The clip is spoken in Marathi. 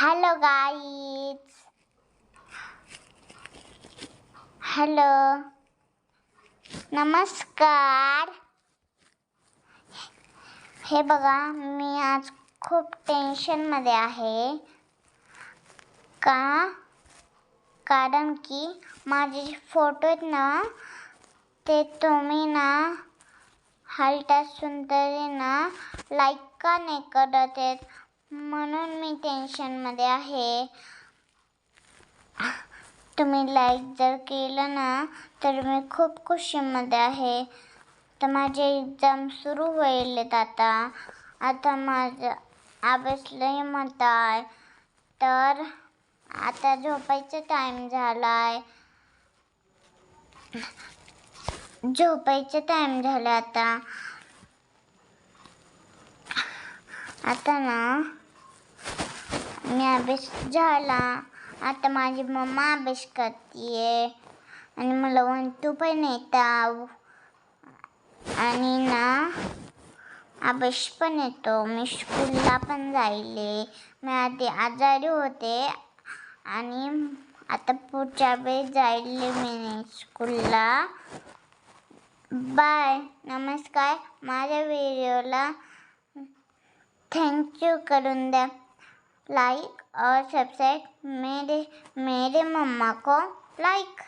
हेलो गाईज, हेलो, नमस्कार. हे बघा, मी आज खूप टेन्शनमध्ये आहे. कारण की माझे जे फोटो आहेत ना, ते तुम्ही ना हलत्या सुंदरी ना लाईक का नाही करत आहेत, म्हणून मी टेन्शनमध्ये आहे. तुम्ही लाईक जर केलं ना तर मी खूप खुशीमध्ये आहे. तर माझे एक्झाम सुरू होईल आता माझं अभ्यास लई म्हणताय, तर आता झोपायचा टाइम झालाय. आता ना मी अभ्यास झाला. आता माझी मम्मा अभ्यास करतीये आणि मला 1 2 पण येतं आणि ना अभ्यास पण येतो. मी स्कूलला पण जायले. मी आधी आजारी होते आणि आता पुढच्या वेळेस जायले मी स्कूलला. बाय, नमस्कार. माझ्या व्हिडिओला थँक यू करून द्या. लाइक और सब्सक्राइब मेरे मम्मा को लाइक.